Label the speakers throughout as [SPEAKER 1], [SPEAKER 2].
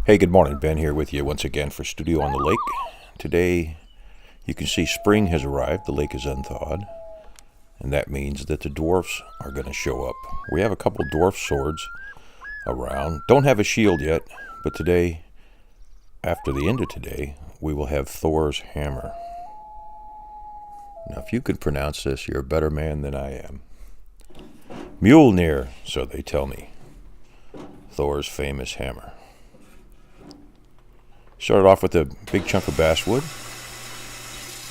[SPEAKER 1] Hey, good morning. Ben here with you once again for Studio on the Lake. Today, you can see spring has arrived. The lake is unthawed, and that means that the dwarfs are going to show up. We have a couple dwarf swords around. Don't have a shield yet, but today, after the end of today, we will have Thor's hammer. Now, if you can pronounce this, you're a better man than I am. Mjolnir, so they tell me. Thor's famous hammer. Started off with a big chunk of basswood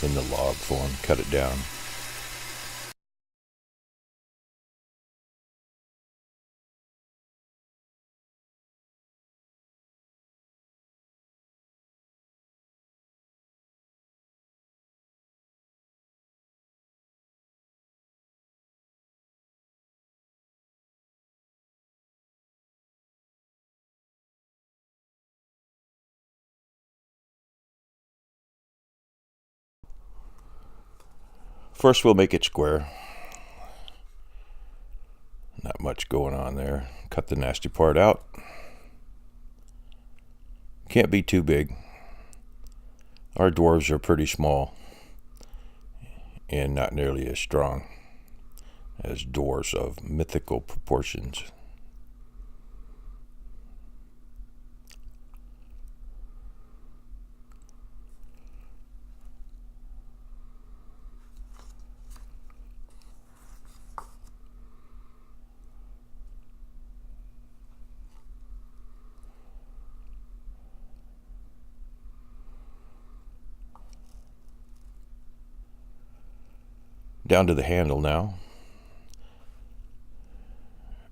[SPEAKER 1] in the log form, cut it down. First we'll make it square. Not much going on there. Cut the nasty part out. Can't be too big. Our dwarves are pretty small and not nearly as strong as dwarves of mythical proportions. Down to the handle now.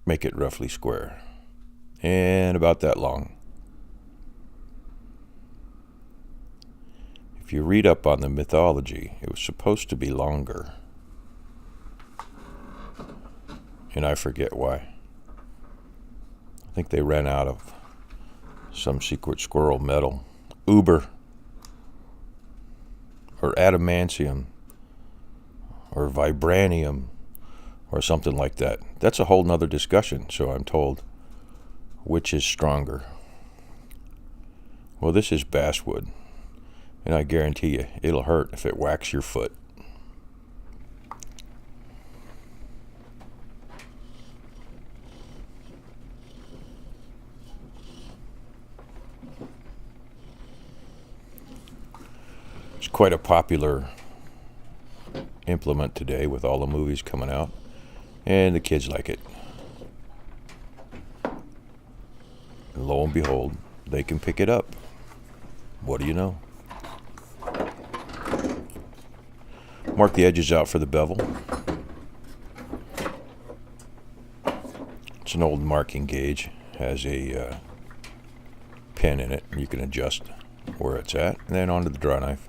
[SPEAKER 1] Make it roughly square and about that long. If you read up on the mythology, it was supposed to be longer, and I forget why. I think they ran out of some secret squirrel metal, uber or adamantium or vibranium or something like that. That's a whole nother discussion, so I'm told. Which is stronger? Well, this is basswood, and I guarantee you it'll hurt if it whacks your foot. It's quite a popular implement today with all the movies coming out, and the kids like it. And lo and behold, they can pick it up. What do you know? Mark the edges out for the bevel. It's an old marking gauge, has a pin in it. You can adjust where it's at, and then onto the draw knife.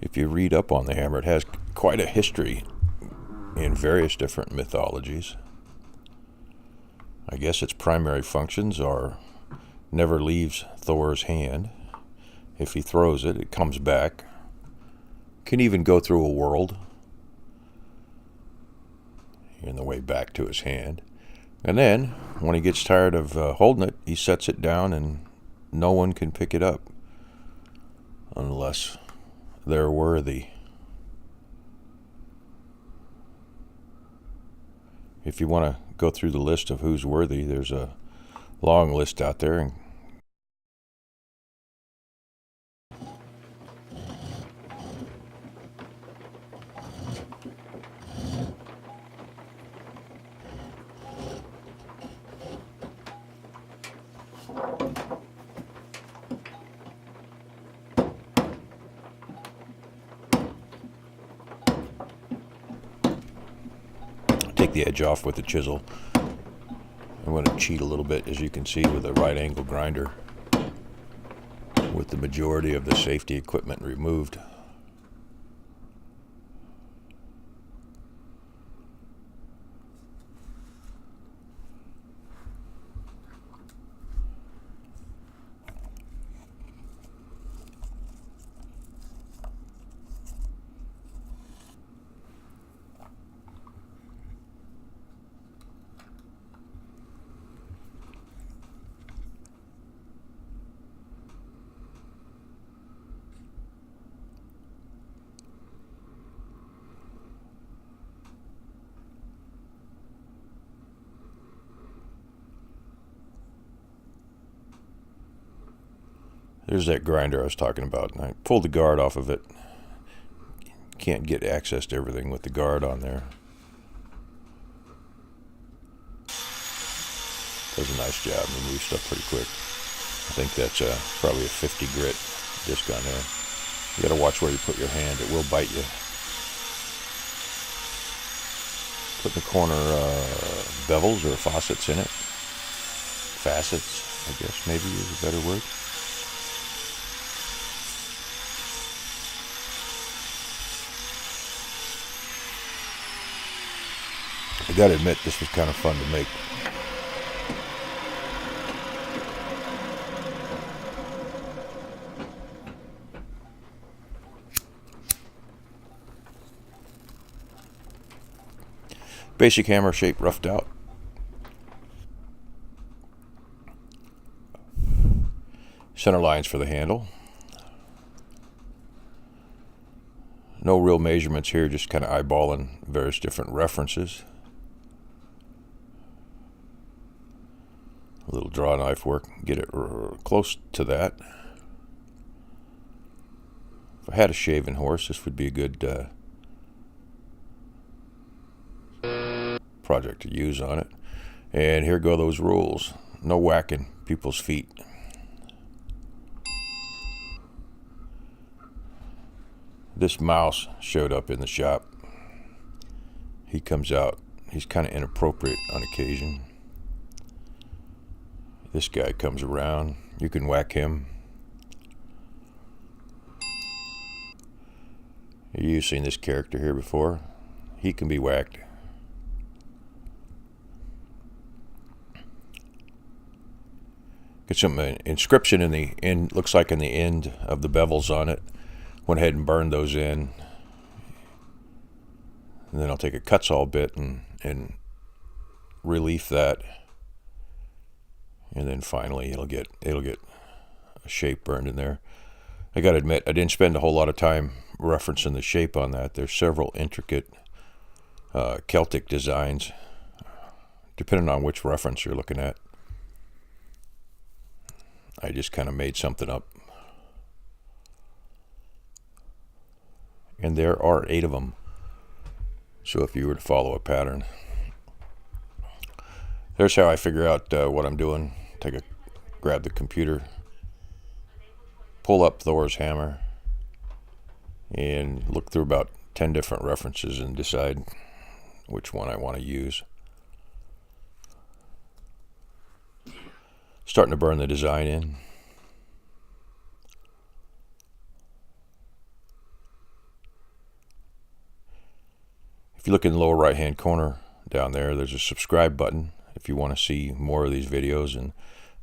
[SPEAKER 1] If you read up on the hammer, it has quite a history in various different mythologies. I guess its primary functions are never leaves Thor's hand. If he throws it, it comes back. Can even go through a world in the way back to his hand. And then, when he gets tired of holding it, he sets it down and no one can pick it up unless they're worthy. If you want to go through the list of who's worthy, there's a long list out there. And take the edge off with the chisel. I'm going to cheat a little bit, as you can see, with a right angle grinder with the majority of the safety equipment removed. There's that grinder I was talking about. And I pulled the guard off of it. Can't get access to everything with the guard on there. Does a nice job. It moves stuff pretty quick. I think that's probably a 50 grit disc on there. You got to watch where you put your hand. It will bite you. Put the corner bevels or faucets in it. Facets, I guess maybe is a better word. I got to admit, this was kind of fun to make. Basic hammer shape roughed out. Center lines for the handle. No real measurements here, just kind of eyeballing various different references. A little draw knife work, get it close to that. If I had a shaving horse, this would be a good project to use on it. And here go those rules. No whacking people's feet. This mouse showed up in the shop. He comes out. He's kind of inappropriate on occasion. This guy comes around. You can whack him. You've seen this character here before. He can be whacked. Get some inscription in the end. Looks like in the end of the bevels on it. Went ahead and burned those in. And then I'll take a Kutzall bit and relief that. And then finally it'll get a shape burned in there. I gotta admit, I didn't spend a whole lot of time referencing the shape on that. There's several intricate Celtic designs, depending on which reference you're looking at. I just kind of made something up. And there are 8 of them. So if you were to follow a pattern. There's how I figure out what I'm doing. Grab the computer, pull up Thor's hammer, and look through about 10 different references and decide which one I want to use. Starting to burn the design in. If you look in the lower right hand corner down there, there's a subscribe button. If you want to see more of these videos and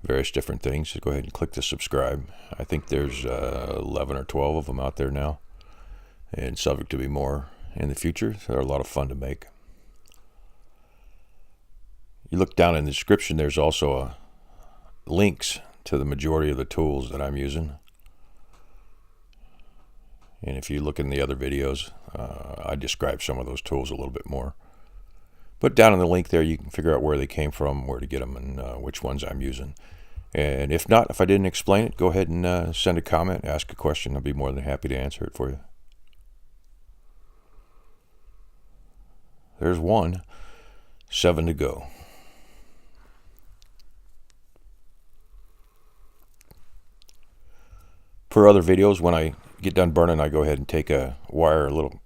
[SPEAKER 1] various different things, just go ahead and click the subscribe. I think there's 11 or 12 of them out there now, and subject to be more in the future. They're a lot of fun to make. You look down in the description, there's also links to the majority of the tools that I'm using. And if you look in the other videos, I describe some of those tools a little bit more. But down in the link there, you can figure out where they came from, where to get them, and which ones I'm using. And if not, if I didn't explain it, go ahead and send a comment, ask a question. I'll be more than happy to answer it for you. There's 1, 7 to go. For other videos, when I get done burning, I go ahead and take a little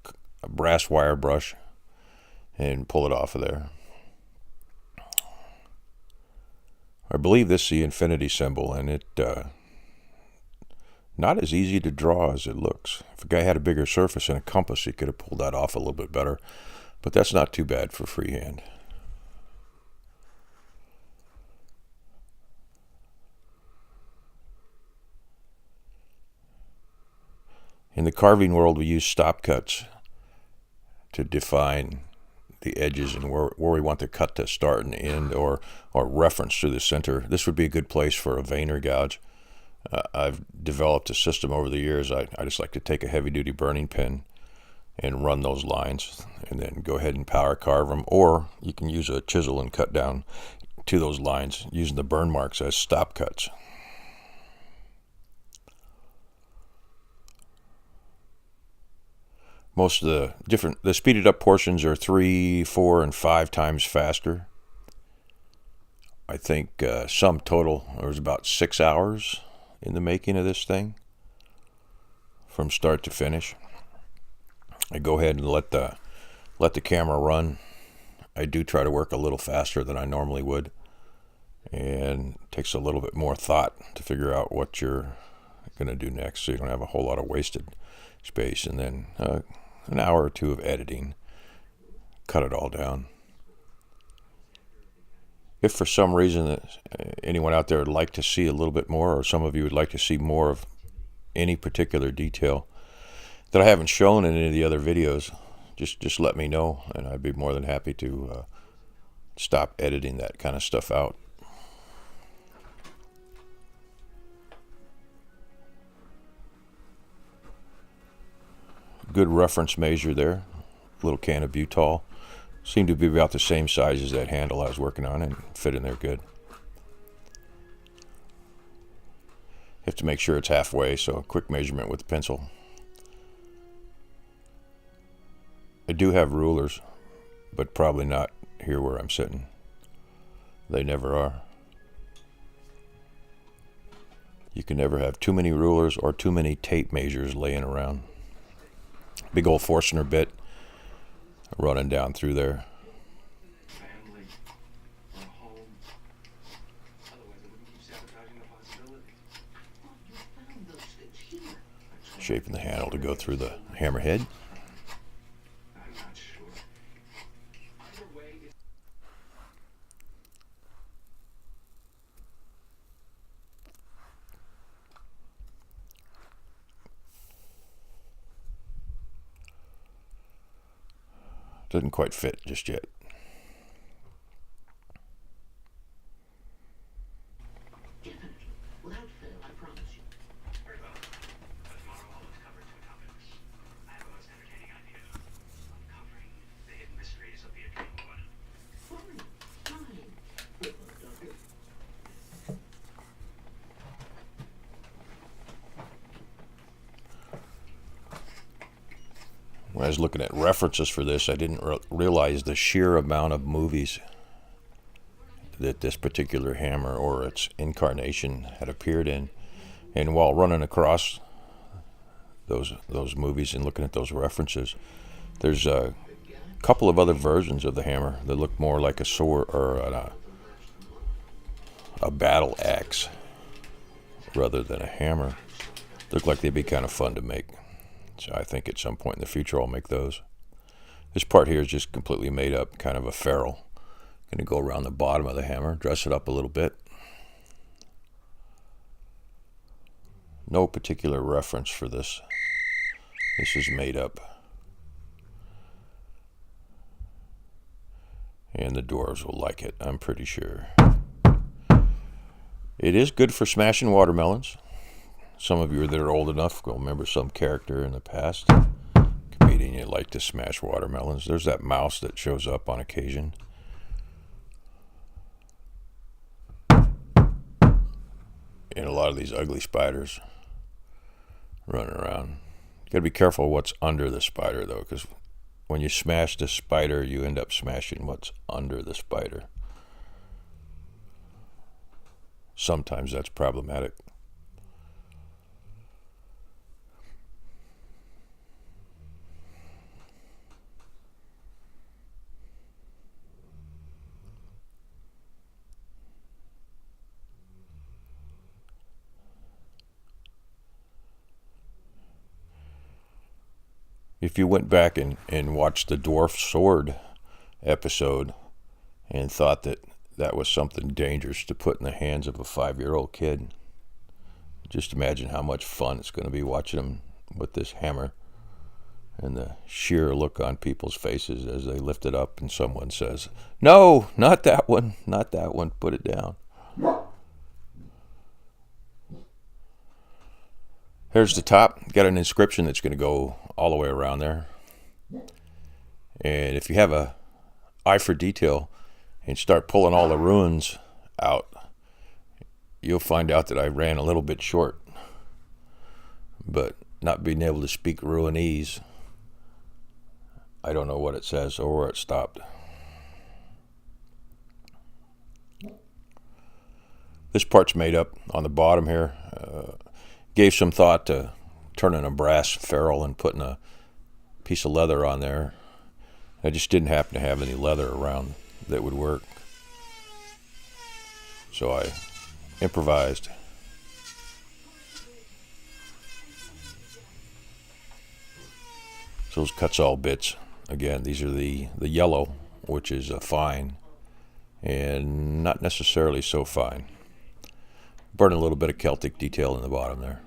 [SPEAKER 1] brass wire brush, and pull it off of there. I believe this is the infinity symbol, and it not as easy to draw as it looks. If a guy had a bigger surface and a compass, he could have pulled that off a little bit better, but that's not too bad for freehand. In the carving world, we use stop cuts to define the edges and where we want the cut to start and end, or reference to the center. This would be a good place for a vein or gouge. I've developed a system over the years. I just like to take a heavy-duty burning pin and run those lines, and then go ahead and power carve them, or you can use a chisel and cut down to those lines using the burn marks as stop cuts. Most of the speeded up portions are 3, 4, and 5 times faster. I think sum total, there was about 6 hours in the making of this thing, from start to finish. I go ahead and let the camera run. I do try to work a little faster than I normally would, and it takes a little bit more thought to figure out what you're going to do next, so you don't have a whole lot of wasted space. And then an hour or two of editing, cut it all down. If for some reason anyone out there would like to see a little bit more, or some of you would like to see more of any particular detail that I haven't shown in any of the other videos, just let me know, and I'd be more than happy to stop editing that kind of stuff out. Good reference measure there. Little can of Butol. Seemed to be about the same size as that handle I was working on, and fit in there good. Have to make sure it's halfway, so a quick measurement with the pencil. I do have rulers, but probably not here where I'm sitting. They never are. You can never have too many rulers or too many tape measures laying around. Big old Forstner bit running down through there.
[SPEAKER 2] Family or home. Otherwise, I wouldn't keep sabotaging the possibility. Well, you found those things here.
[SPEAKER 1] Shaping the handle to go through the hammerhead.
[SPEAKER 2] I'm not sure. Either way, it's
[SPEAKER 1] Doesn't quite fit just yet.
[SPEAKER 2] definitely. Without fail, I promise you. Very well. But tomorrow I'll cover 2 topics. I have a most entertaining idea. Uncovering the hidden mysteries of the Adrenal Gland. Fine. Good luck, Doctor.
[SPEAKER 1] When I was looking at references for this, I didn't realize the sheer amount of movies that this particular hammer or its incarnation had appeared in. And while running across those movies and looking at those references, there's a couple of other versions of the hammer that look more like a sword or a battle axe rather than a hammer. Look like they'd be kind of fun to make. So I think at some point in the future I'll make those. This part here is just completely made up, kind of a ferrule. Going to go around the bottom of the hammer, dress it up a little bit. No particular reference for this. This is made up. And the dwarves will like it, I'm pretty sure. It is good for smashing watermelons. Some of you that are old enough will remember some character in the past. Comedian that liked to smash watermelons. There's that mouse that shows up on occasion. And a lot of these ugly spiders running around. You gotta be careful what's under the spider though, because when you smash the spider, you end up smashing what's under the spider. Sometimes that's problematic. If you went back and watched the dwarf sword episode and thought that that was something dangerous to put in the hands of a 5-year-old kid, just imagine how much fun it's going to be watching him with this hammer and the sheer look on people's faces as they lift it up and someone says, "No, not that one, not that one, put it down." Here's the top. Got an inscription that's going to go all the way around there. And if you have a eye for detail and start pulling all the runes out, you'll find out that I ran a little bit short. But not being able to speak Ruinese, I don't know what it says or where it stopped. This part's made up on the bottom here. Gave some thought to turning a brass ferrule and putting a piece of leather on there. I just didn't happen to have any leather around that would work. So I improvised. So those Kutzall bits, again, these are the yellow, which is a fine, and not necessarily so fine. Burn a little bit of Celtic detail in the bottom there.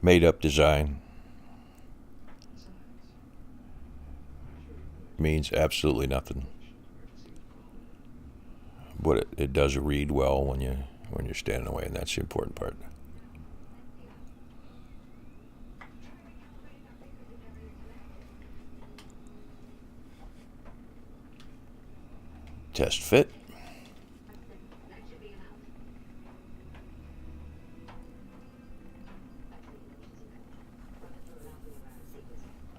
[SPEAKER 1] Made up design means absolutely nothing, but it does read well when you're standing away, and that's the important part. Test fit.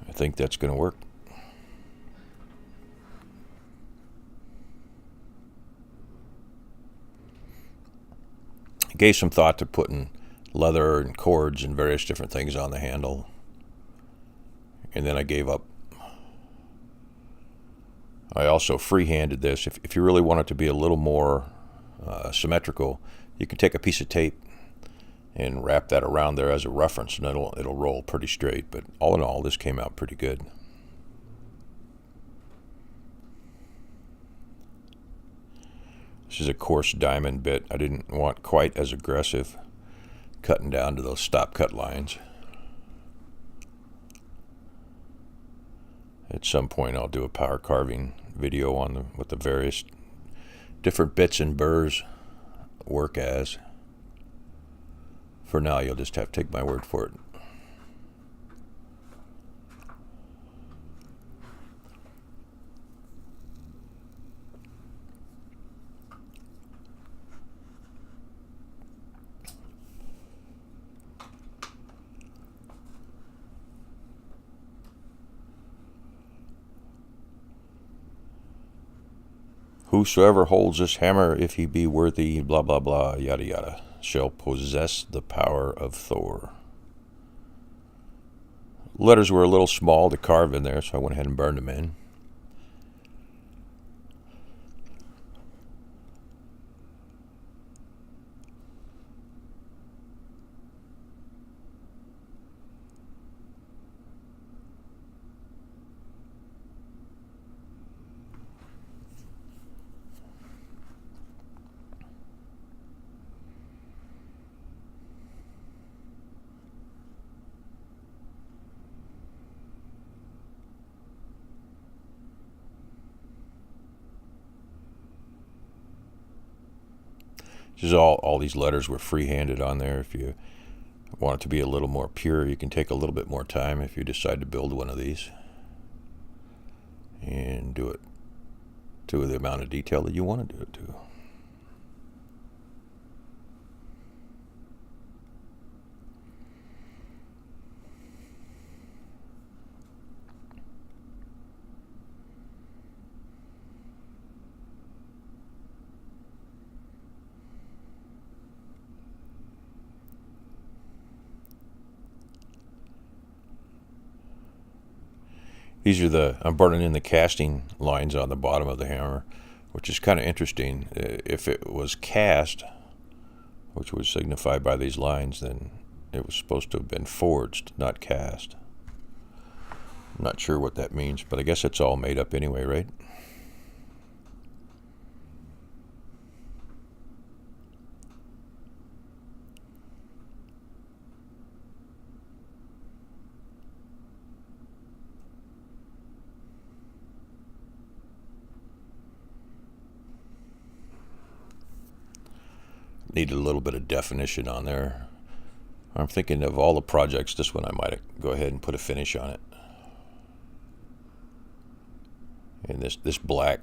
[SPEAKER 1] I think that's going to work. I gave some thought to putting leather and cords and various different things on the handle, and then I gave up. I also freehanded this. If you really want it to be a little more symmetrical, you can take a piece of tape and wrap that around there as a reference, and it'll roll pretty straight. But all in all, this came out pretty good. This is a coarse diamond bit. I didn't want quite as aggressive, cutting down to those stop cut lines. At some point, I'll do a power carving video on what the various different bits and burrs work as. For now, you'll just have to take my word for it. Whosoever holds this hammer, if he be worthy, blah, blah, blah, yada, yada, shall possess the power of Thor. Letters were a little small to carve in there, so I went ahead and burned them in. This is all these letters were free-handed on there. If you want it to be a little more pure, you can take a little bit more time if you decide to build one of these and do it to the amount of detail that you want to do it to. These are I'm burning in the casting lines on the bottom of the hammer, which is kind of interesting. If it was cast, which was signified by these lines, then it was supposed to have been forged, not cast. I'm not sure what that means, but I guess it's all made up anyway, right? needed a little bit of definition on there. I'm thinking of all the projects, this one I might go ahead and put a finish on it. And this black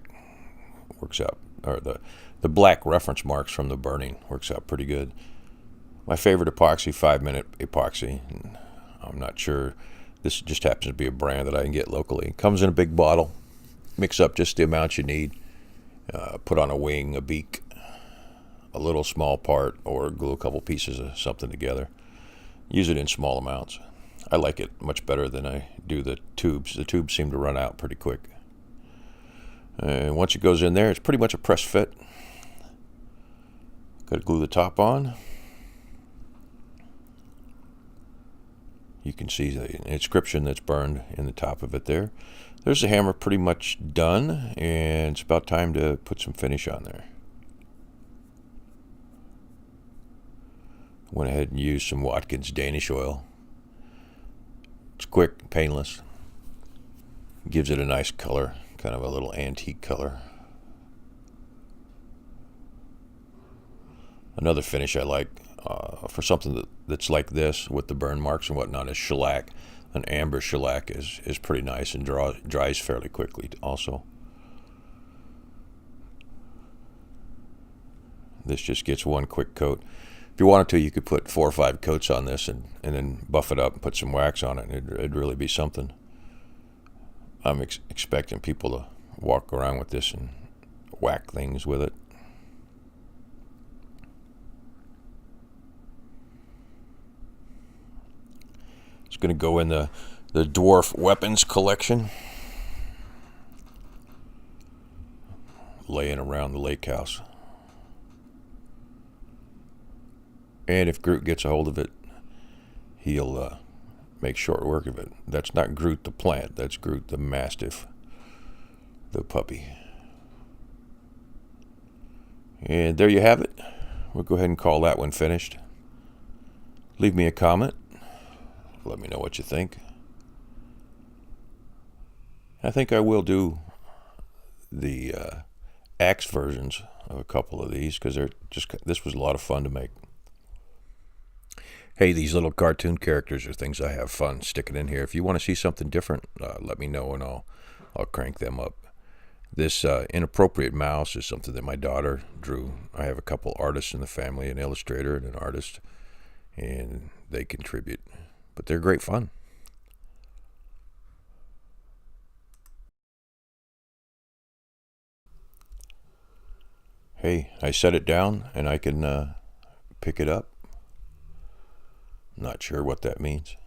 [SPEAKER 1] works out, or the black reference marks from the Burnin works out pretty good. My favorite epoxy, 5-minute epoxy. I'm not sure, this just happens to be a brand that I can get locally. It comes in a big bottle. Mix up just the amount you need. Put on a wing, a beak, a little small part, or glue a couple pieces of something together. Use it in small amounts. I like it much better than I do the tubes. The tubes seem to run out pretty quick. And once it goes in there, it's pretty much a press fit. Got to glue the top on. You can see the inscription that's burned in the top of it there. There's the hammer pretty much done, and it's about time to put some finish on there. Went ahead and used some Watkins Danish oil. It's quick, painless. Gives it a nice color, kind of a little antique color. Another finish I like for something that's like this with the burn marks and whatnot is shellac. An amber shellac is pretty nice and dries fairly quickly also. This just gets one quick coat. If you wanted to, you could put 4 or 5 coats on this and then buff it up and put some wax on it. It'd really be something. I'm expecting people to walk around with this and whack things with it. It's going to go in the dwarf weapons collection. Laying around the lake house. And if Groot gets a hold of it, he'll make short work of it. That's not Groot the plant, that's Groot the Mastiff, the puppy. And there you have it. We'll go ahead and call that one finished. Leave me a comment. Let me know what you think. I think I will do the axe versions of a couple of these because this was a lot of fun to make. Hey, these little cartoon characters are things I have fun sticking in here. If you want to see something different, let me know and I'll crank them up. This inappropriate mouse is something that my daughter drew. I have a couple artists in the family, an illustrator and an artist, and they contribute. But they're great fun. Hey, I set it down and I can pick it up. Not sure what that means.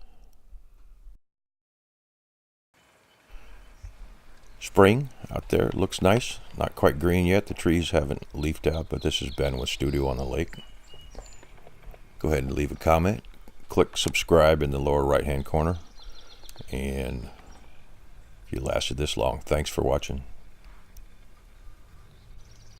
[SPEAKER 1] Spring out there, looks nice. Not quite green yet, the trees haven't leafed out, but this has been with Studio on the Lake. Go ahead and leave a comment. Click subscribe in the lower right hand corner. And if you lasted this long, thanks for watching.